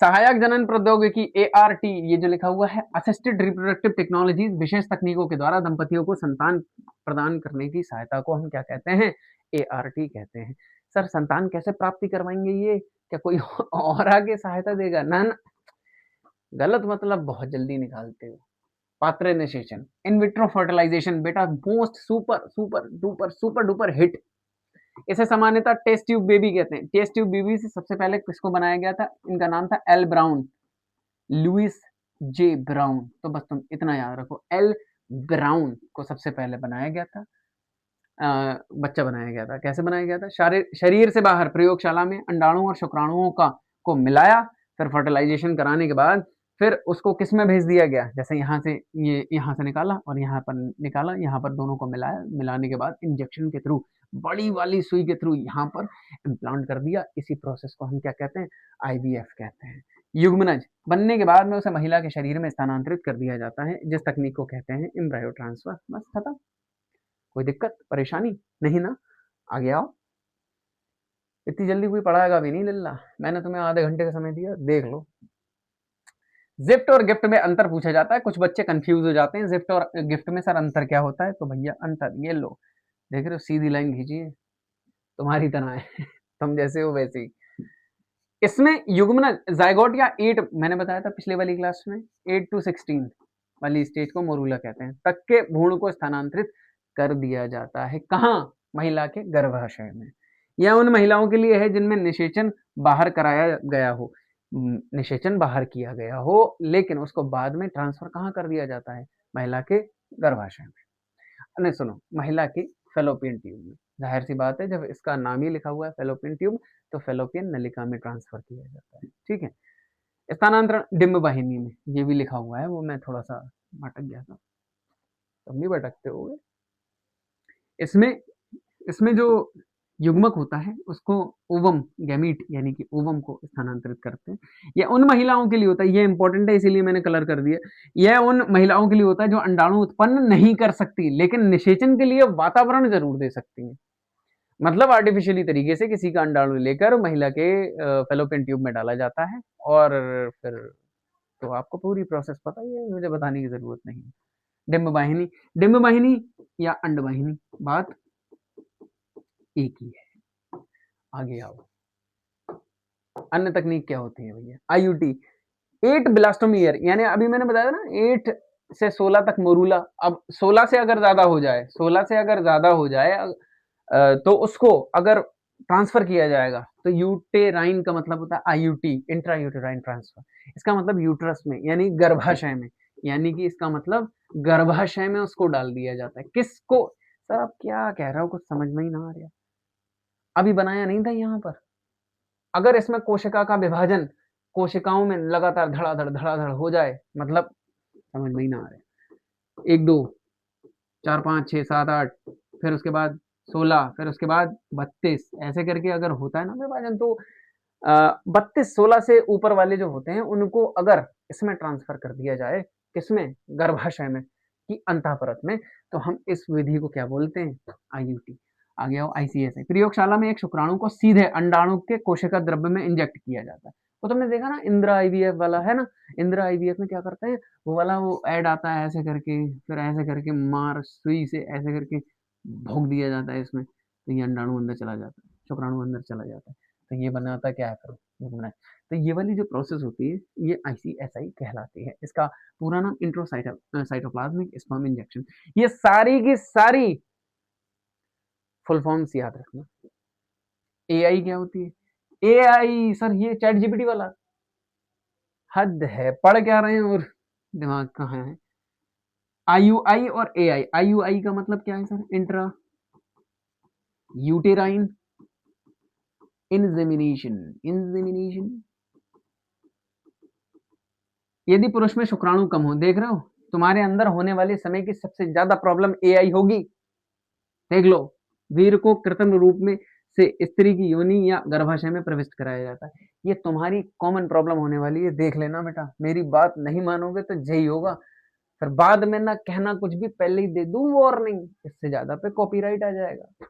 सहायक जनन प्रौद्योगिकी ART, ये जो लिखा हुआ है असिस्टेड रिप्रोडक्टिव टेक्नोलॉजीज, विशेष तकनीकों के द्वारा दंपतियों को संतान प्रदान करने की सहायता को हम क्या कहते हैं? ART कहते हैं। सर संतान कैसे प्राप्ति करवाएंगे ये? क्या कोई और आगे सहायता देगा? ना ना, गलत मतलब बहुत जल्दी निकालते हो। पात्र निषेचन, इन विट्रो फर्टिलाइजेशन बेटा most super super duper super duper hit. इसे सामान्यतः टेस्ट ट्यूब बेबी कहते हैं। टेस्ट ट्यूब बेबी से सबसे पहले किसको बनाया गया था? इनका नाम था एल ब्राउन, लुइस जे ब्राउन। तो बस तुम इतना याद रखो, एल ब्राउन को सबसे पहले बनाया गया था, बच्चा बनाया गया था। कैसे बनाया गया था? शरीर से बाहर प्रयोगशाला में अंडाणुओं और शुक्राणुओं का को मिलाया, फिर फर्टिलाइजेशन कराने के बाद फिर उसको किस में भेज दिया गया? जैसे यहाँ से ये यहाँ से निकाला और यहाँ पर निकाला, यहाँ पर दोनों को मिलाया, मिलाने के बाद इंजेक्शन के थ्रू, बड़ी वाली सुई के थ्रू यहाँ पर इम्प्लांट कर दिया। इसी प्रोसेस को हम क्या कहते हैं? IVF कहते हैं। युग्मनज बनने के बाद में उसे महिला के शरीर में स्थानांतरित कर दिया जाता है, जिस तकनीक को कहते हैं एम्ब्रायो ट्रांसफर। बस खत्म। कोई दिक्कत परेशानी नहीं ना? आगे आओ। इतनी जल्दी कोई पढ़ाएगा भी नहीं लिल्ला। मैंने तुम्हें आधे घंटे का समय दिया, देख लो। जिफ्ट और गिफ्ट में अंतर पूछा जाता है। कुछ बच्चे कंफ्यूज हो जाते हैं, जिफ्ट और गिफ्ट में सर अंतर क्या होता है? तो भैया अंतर ये लो, देख रहे हो सीधी लाइन खींचिए, तुम्हारी तरह है तुम जैसे हो वैसे ही। इसमें युग्मन जायगोट या 8, मैंने बताया था पिछले वाली क्लास में, 8 to 16 वाली स्टेज को मोरूला कहते हैं, तक के भ्रूण को स्थानांतरित कर दिया जाता है। कहाँ? महिला के गर्भाशय में। यह उन महिलाओं के लिए है जिनमें निषेचन बाहर कराया गया हो, निषेचन बाहर किया गया हो, लेकिन उसको बाद में ट्रांसफर कहाँ कर दिया जाता है? महिला के गर्भाशय में। नहीं सुनो, महिला की फेलोपियन ट्यूब में। जाहिर सी बात है, जब इसका नाम ही लिखा हुआ है फेलोपियन ट्यूब, तो फेलोपियन नलिका में ट्रांसफर किया जाता है। ठीक है। स्थानांतरण डिम्ब वाहिनी में, ये भी लिखा हुआ है, वो मैं थोड़ा सा भटक गया था, तुम भी भटकते हो। इसमें इसमें जो युग्मक होता है उसको ओवम गैमीट यानी कि ओवम को स्थानांतरित करते हैं। यह उन महिलाओं के लिए होता है, ये इंपॉर्टेंट है इसीलिए मैंने कलर कर दिया। यह उन महिलाओं के लिए होता है जो अंडाणु उत्पन्न नहीं कर सकती, लेकिन निषेचन के लिए वातावरण जरूर दे सकती है। मतलब आर्टिफिशियली तरीके से किसी का अंडाणु लेकर महिला के फेलोपियन ट्यूब में डाला जाता है, और फिर तो आपको पूरी प्रोसेस पता ही है, मुझे बताने की जरूरत नहीं। डिम्ब वाहिनी या अंड वाहिनी, बात एक ही है। आगे आओ। अन्य तकनीक क्या होती है भैया? IUT, 8 ब्लास्टोमियर, यानी अभी मैंने बताया ना 8 से 16 तक मोरूला। अब 16 से अगर ज्यादा हो जाए, 16 से अगर ज्यादा हो जाए तो उसको अगर ट्रांसफर किया जाएगा, तो यूटेराइन का मतलब होता है IUT, इंट्रा यूटेराइन ट्रांसफर। इसका मतलब यूट्रस में यानी गर्भाशय में, यानी कि इसका मतलब गर्भाशय में उसको डाल दिया जाता है। किसको? सर आप क्या कह रहे हो, कुछ समझ में ही ना आ रहा। अभी बनाया नहीं था यहाँ पर। अगर इसमें कोशिका का विभाजन कोशिकाओं में लगातार धड़ाधड़ हो जाए, मतलब समझ में ही ना आ रहा। 1 2 4 5 6 7 8, फिर उसके बाद 16, फिर उसके बाद 32, ऐसे करके अगर होता है ना विभाजन, तो 32 16 से ऊपर वाले जो होते हैं उनको अगर इसमें ट्रांसफर कर दिया जाए, किसमें? गर्भाशय में की अंतःपरत में, तो हम इस विधि को क्या बोलते हैं? IUT। आगे आओ। ICSI, प्रयोगशाला में एक शुक्राणु को सीधे अंडाणु के कोशिका द्रव्य में इंजेक्ट किया जाता है। तो तुमने देखा ना इंदिरा IVF वाला, है ना? इंदिरा IVF में क्या करते हैं, वो वाला वो ऐड आता है ऐसे करके, फिर ऐसे करके मार सुई से ऐसे करके भोंक दिया जाता है इसमें, तो ये अंडाणु अंदर चला जाता है, शुक्राणु अंदर चला जाता है, तो ये बनाता क्या है फिर? तो ये वाली जो प्रोसेस होती है ये ICSI कहलाती है। इसका पूरा नाम इंट्रोसाइटोप्लाज्मिक स्पर्म इंजेक्शन। ये सारी की सारी फुल फॉर्म्स याद रखना। एआई क्या होती है? एआई सर ये चैट जीपीटी वाला, हद है, पढ़ क्या रहे हैं और दिमाग कहाँ है। आईयूआई और एआई, आईयूआई का मतलब क्या है sir? Intra uterine insemination, insemination. यदि पुरुष में शुक्राणु कम हो, देख रहे हो, तुम्हारे अंदर होने वाले समय की सबसे ज्यादा प्रॉब्लम एआई होगी। देख लो, वीर को कृत्रिम रूप में से स्त्री की योनि या गर्भाशय में प्रविष्ट कराया जाता है। ये तुम्हारी कॉमन प्रॉब्लम होने वाली है, देख लेना बेटा। मेरी बात नहीं मानोगे तो यही होगा, फिर बाद में ना कहना कुछ भी, पहले ही दे दूं वार्निंग, इससे ज्यादा पे कॉपीराइट आ जाएगा।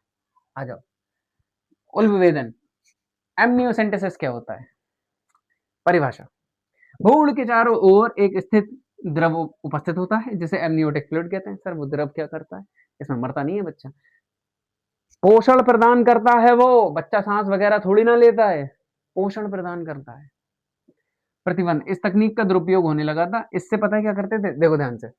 आ जाओ, उल्बवेदन। एमनियोसेंटेसिस क्या होता है? परिभाषा, भ्रूण के चारों ओर एक स्थित द्रव उपस्थित होता है जिसे एमनियोटिक फ्लूइड कहते हैं। सर वो द्रव क्या करता है? इसमें मरता नहीं है बच्चा, पोषण प्रदान करता है। वो बच्चा सांस वगैरह थोड़ी ना लेता है, पोषण प्रदान करता है। प्रतिबंध, इस तकनीक का दुरुपयोग होने लगा था। इससे पता है क्या करते थे? देखो ध्यान से,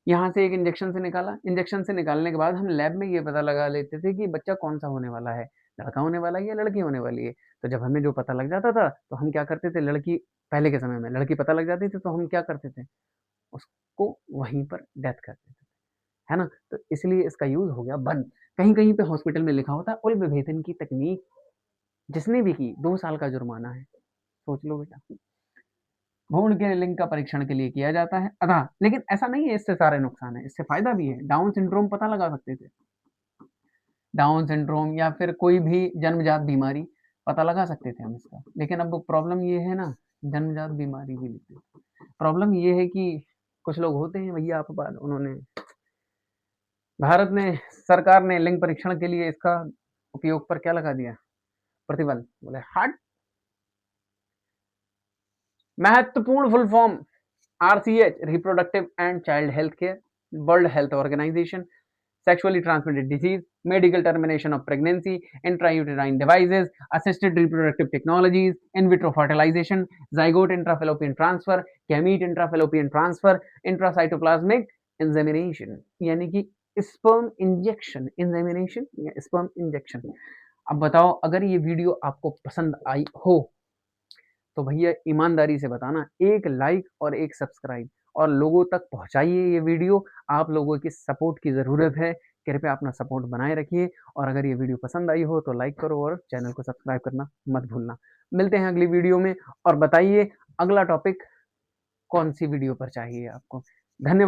यहाँ से एक इंजेक्शन से निकाला, इंजेक्शन से निकालने के बाद हम लैब में ये पता लगा लेते थे कि बच्चा कौन सा होने वाला है, लड़का होने वाला है या लड़की होने वाली है। तो जब हमें जो पता लग जाता था तो हम क्या करते थे, लड़की, पहले के समय में लड़की पता लग जाती थी तो हम क्या करते थे, उसको वहीं पर डेथ कर देते थे, है ना। तो इसलिए इसका यूज हो गया बंद। कहीं कहीं पे हॉस्पिटल में लिखा होता है उल्बेभेदन की तकनीक जिसने भी की 2 साल का जुर्माना है। सोच लो बेटा, भ्रूण के लिंग का परीक्षण के लिए किया जाता है अदा, लेकिन ऐसा नहीं है इससे सारे नुकसान है, इससे फायदा भी है। डाउन सिंड्रोम पता लगा सकते थे, डाउन सिंड्रोम या फिर कोई भी जन्मजात बीमारी पता लगा सकते थे हम इसका। लेकिन अब प्रॉब्लम ये है ना, जन्मजात बीमारी भी लिखते हैं। प्रॉब्लम ये है कि कुछ लोग होते हैं भैया, आप बात, उन्होंने, भारत ने, सरकार ने लिंग परीक्षण के लिए इसका उपयोग पर क्या लगा दिया, प्रतिबंध। बोले हट। महत्वपूर्ण full form, RCH, reproductive and child health care, world health organization, sexually transmitted disease, medical termination of pregnancy, intrauterine devices, assisted reproductive technologies, in vitro fertilization, zygote intrafallopian transfer, gamete intrafallopian transfer, intracytoplasmic insemination, यानी कि sperm injection, insemination या sperm injection। अब बताओ, अगर ये वीडियो आपको पसंद आई हो तो भैया ईमानदारी से बताना, एक लाइक और एक सब्सक्राइब, और लोगों तक पहुंचाइए ये वीडियो। आप लोगों की सपोर्ट की ज़रूरत है, कृपया अपना सपोर्ट बनाए रखिए। और अगर ये वीडियो पसंद आई हो तो लाइक करो और चैनल को सब्सक्राइब करना मत भूलना। मिलते हैं अगली वीडियो में, और बताइए अगला टॉपिक कौन सी वीडियो पर चाहिए आपको। धन्यवाद।